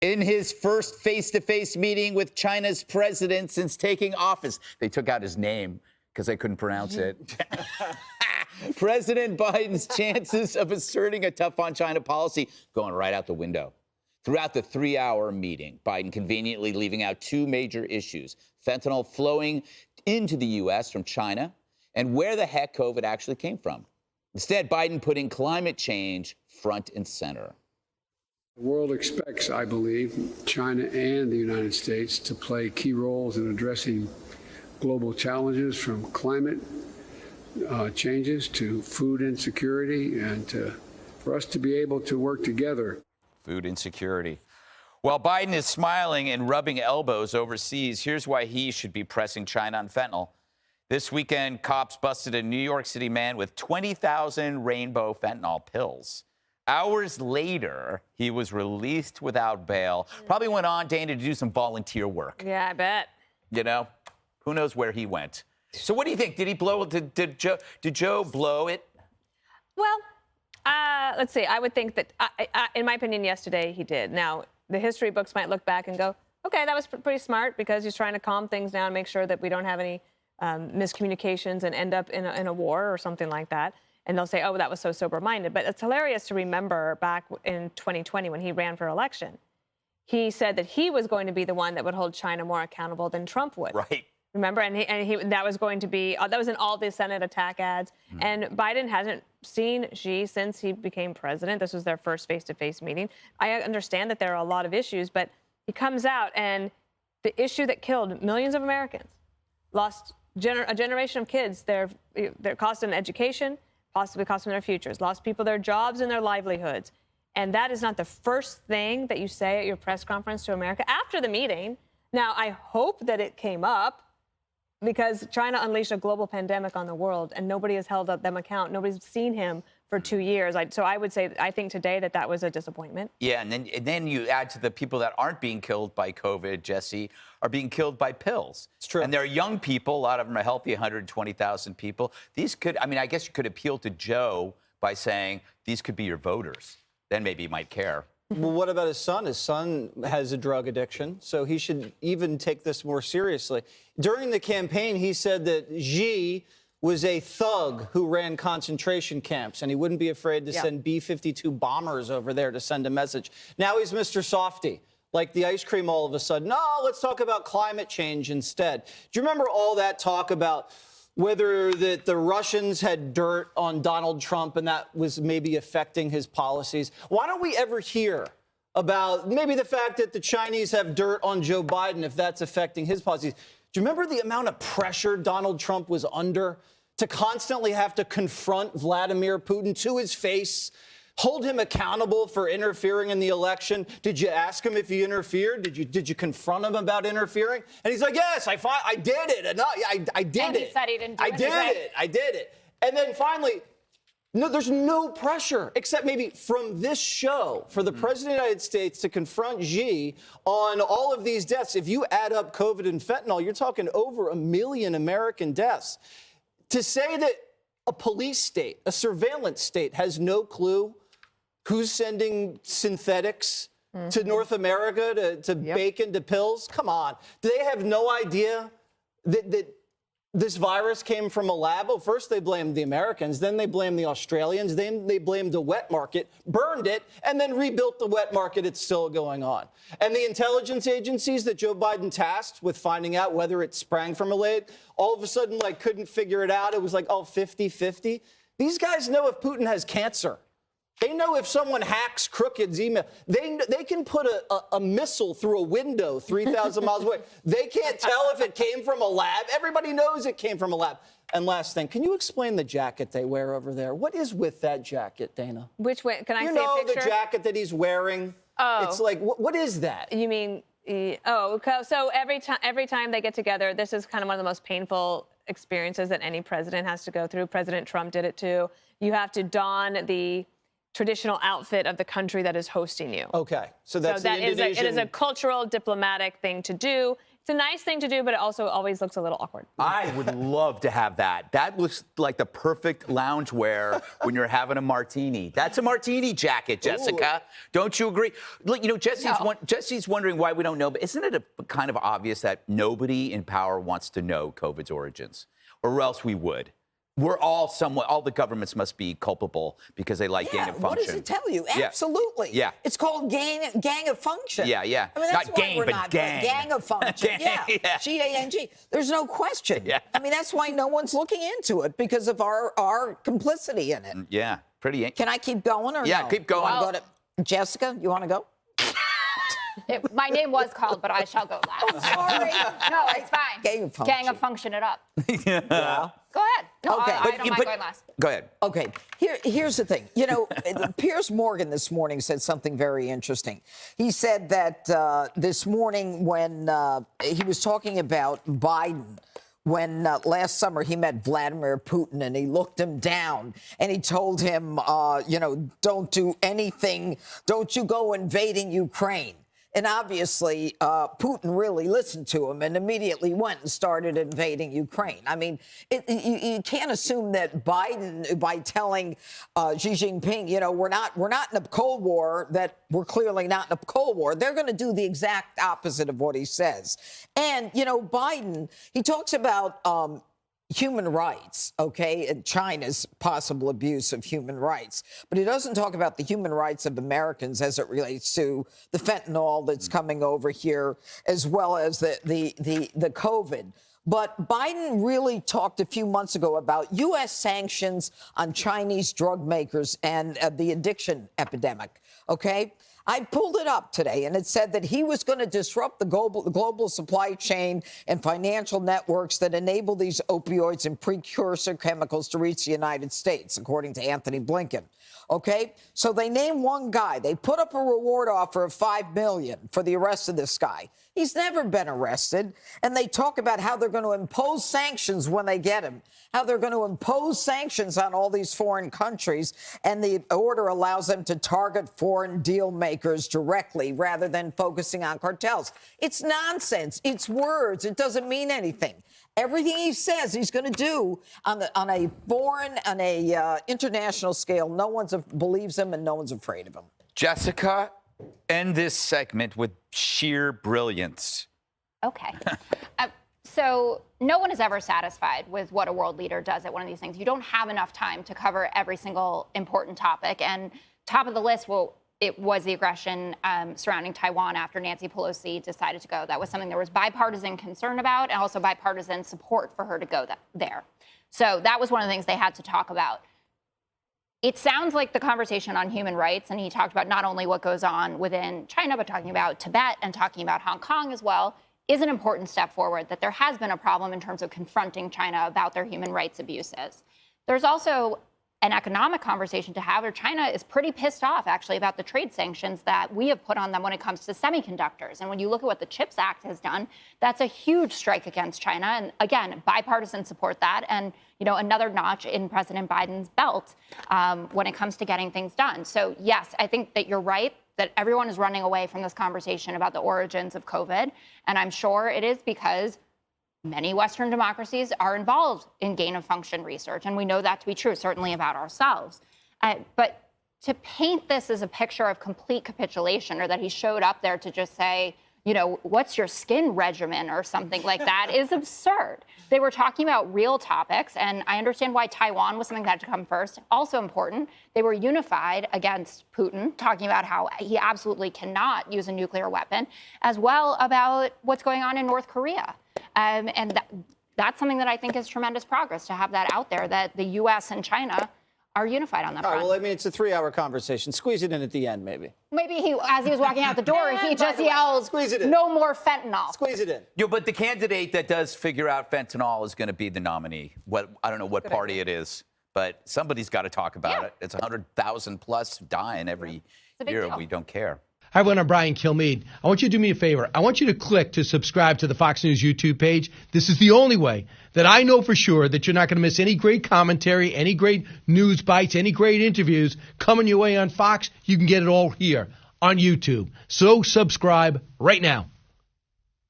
In his first face-to-face meeting with China's president since taking office, they took out his name because they couldn't pronounce it. President Biden's chances of asserting a tough-on-China policy going right out the window. Throughout the 3-hour meeting, Biden conveniently leaving out two major issues: fentanyl flowing into the U.S. from China and where the heck COVID actually came from. Instead, Biden putting climate change front and center. The world expects, I believe, China and the United States to play key roles in addressing global challenges from climate changes to food insecurity, and for us to be able to work together. Food insecurity. While Biden is smiling and rubbing elbows overseas, here's why he should be pressing China on fentanyl. This weekend, cops busted a New York City man with 20,000 rainbow fentanyl pills. Hours later, he was released without bail. Probably went on, Dana, to do some volunteer work. Yeah, I bet. You know, who knows where he went. So what do you think? Did he blow it? Did Joe blow it? Well, let's see. I would think that, in my opinion, yesterday he did. Now, the history books might look back and go, okay, that was pretty smart because he's trying to calm things down, make sure that we don't have any miscommunications and end up in a war or something like that. And they'll say, oh, that was so sober-minded. But it's hilarious to remember back in 2020 when he ran for election. He said that he was going to be the one that would hold China more accountable than Trump would. Right. Remember? And he that was going to be, that was in all the Senate attack ads. And Biden hasn't seen Xi since he became president. This was their first face-to-face meeting. I understand that there are a lot of issues, but he comes out and the issue that killed millions of Americans, lost a generation of kids, their cost in education, possibly cost them their futures, lost people their jobs and their livelihoods. And that is not the first thing that you say at your press conference to America after the meeting. Now, I hope that it came up because China unleashed a global pandemic on the world and nobody has held up them account. Nobody's seen him for 2 years. So I would say, I think today that was a disappointment. Yeah, and then you add to the people that aren't being killed by COVID, Jesse, are being killed by pills. It's true. And they're young people. A lot of them are healthy, 120,000 people. These could, I mean, I guess you could appeal to Joe by saying these could be your voters. Then maybe you might care. Well, what about his son? His son has a drug addiction, so he should even take this more seriously. During the campaign, he said that Xi was a thug who ran concentration camps, and he wouldn't be afraid to send B-52 bombers over there to send a message. Now he's Mr. Softy, like the ice cream all of a sudden. No, let's talk about climate change instead. Do you remember all that talk about whether the Russians had dirt on Donald Trump and that was maybe affecting his policies? Why don't we ever hear about maybe the fact that the Chinese have dirt on Joe Biden, if that's affecting his policies? Do you remember the amount of pressure Donald Trump was under to constantly have to confront Vladimir Putin to his face, hold him accountable for interfering in the election? Did you ask him if he interfered? Did you confront him about interfering? And he's like, yes, I did it. And I did and it. he said he didn't do I did it. And then finally, no, there's no pressure, except maybe from this show, for the President of the United States to confront Xi on all of these deaths. If you add up COVID and fentanyl, you're talking over 1 million American deaths. To say that a police state, a surveillance state, has no clue who's sending synthetics to North America to bake into pills? Come on. Do they have no idea that this virus came from a lab? Well, first they blamed the Americans, then they blamed the Australians, then they blamed the wet market, burned it, and then rebuilt the wet market. It's still going on. And the intelligence agencies that Joe Biden tasked with finding out whether it sprang from a lab, all of a sudden, couldn't figure it out. It was 50-50. These guys know if Putin has cancer. They know if someone hacks Crooked's email. They can put a missile through a window 3,000 miles away. They can't tell if it came from a lab. Everybody knows it came from a lab. And last thing, can you explain the jacket they wear over there? What is with that jacket, Dana? Which way? Can I see a picture? You know the jacket that he's wearing? Oh. It's like, what is that? You mean, so every time they get together, this is kind of one of the most painful experiences that any president has to go through. President Trump did it too. You have to don the traditional outfit of the country that is hosting you. Okay, so that's So that the is Indonesian. it is a cultural, diplomatic thing to do. It's a nice thing to do, but it also always looks a little awkward. I would love to have that. That looks like the perfect loungewear when you're having a martini. That's a martini jacket, Jessica. Don't you agree? Look, Jesse's wondering why we don't know, but isn't it kind of obvious that nobody in power wants to know COVID's origins, or else we would? We're all all the governments must be culpable because they like gain of function. What does it tell you? Yeah. Absolutely. Yeah. It's called gang of function. Yeah. I mean, that's Not why gang, we're but not gang. Gang of function. Gang, yeah. G-A-N-G. There's no question. Yeah. I mean, that's why no one's looking into it, because of our complicity in it. Yeah, pretty. Can I keep going or Yeah, no? keep going. Wanna go to Jessica, you want to go? My name was called, but I shall go last. Sorry. No, it's fine. Gang of function. Gang of function it up. Yeah. Go ahead. No, Okay. I don't mind going last. Go ahead. Okay, here's the thing. Piers Morgan this morning said something very interesting. He said that this morning when he was talking about Biden, when last summer he met Vladimir Putin and he looked him down and he told him, don't do anything, don't you go invading Ukraine. And obviously, Putin really listened to him and immediately went and started invading Ukraine. I mean, you can't assume that Biden, by telling Xi Jinping, we're not in a Cold War, that we're clearly not in a Cold War. They're going to do the exact opposite of what he says. And, Biden, he talks about human rights, okay, and China's possible abuse of human rights. But he doesn't talk about the human rights of Americans as it relates to the fentanyl that's coming over here, as well as the COVID. But Biden really talked a few months ago about U.S. sanctions on Chinese drug makers and the addiction epidemic, okay? I pulled it up today, and it said that he was going to disrupt the global supply chain and financial networks that enable these opioids and precursor chemicals to reach the United States, according to Anthony Blinken. Okay, so they named one guy. They put up a reward offer of $5 million for the arrest of this guy. He's never been arrested. And they talk about how they're going to impose sanctions when they get him, how they're going to impose sanctions on all these foreign countries. And the order allows them to target foreign deal makers directly rather than focusing on cartels. It's nonsense. It's words. It doesn't mean anything. Everything he says he's going to do on a foreign, on a international scale, no one believes him and no one's afraid of him. Jessica, end this segment with sheer brilliance. Okay. So no one is ever satisfied with what a world leader does at one of these things. You don't have enough time to cover every single important topic. And top of the list, it was the aggression surrounding Taiwan after Nancy Pelosi decided to go. That was something there was bipartisan concern about and also bipartisan support for her to go there. So that was one of the things they had to talk about. It sounds like the conversation on human rights, and he talked about not only what goes on within China, but talking about Tibet and talking about Hong Kong as well, is an important step forward, that there has been a problem in terms of confronting China about their human rights abuses. There's also an economic conversation to have, where China is pretty pissed off, actually, about the trade sanctions that we have put on them when it comes to semiconductors. And when you look at what the CHIPS Act has done, that's a huge strike against China. And again, bipartisan support that, and another notch in President Biden's belt when it comes to getting things done. So yes, I think that you're right, that everyone is running away from this conversation about the origins of COVID. And I'm sure it is because many Western democracies are involved in gain-of-function research, and we know that to be true, certainly about ourselves. But to paint this as a picture of complete capitulation, or that he showed up there to just say, what's your skin regimen or something like that, is absurd. They were talking about real topics, and I understand why Taiwan was something that had to come first. Also important, they were unified against Putin, talking about how he absolutely cannot use a nuclear weapon, as well about what's going on in North Korea. And that's something that I think is tremendous progress, to have that out there, that the U.S. and China are unified on that front. All right, well, I mean, it's a 3-hour conversation. Squeeze it in at the end, maybe. Maybe as he was walking out the door, he just yelled, Squeeze it in. "No more fentanyl." Squeeze it in. But the candidate that does figure out fentanyl is going to be the nominee. I don't know what party it is, but somebody's got to talk about it. It's 100,000 plus dying every year. deal. We don't care. Hi, everyone. I'm Brian Kilmeade. I want you to do me a favor. I want you to click to subscribe to the Fox News YouTube page. This is the only way that I know for sure that you're not going to miss any great commentary, any great news bites, any great interviews coming your way on Fox. You can get it all here on YouTube. So subscribe right now.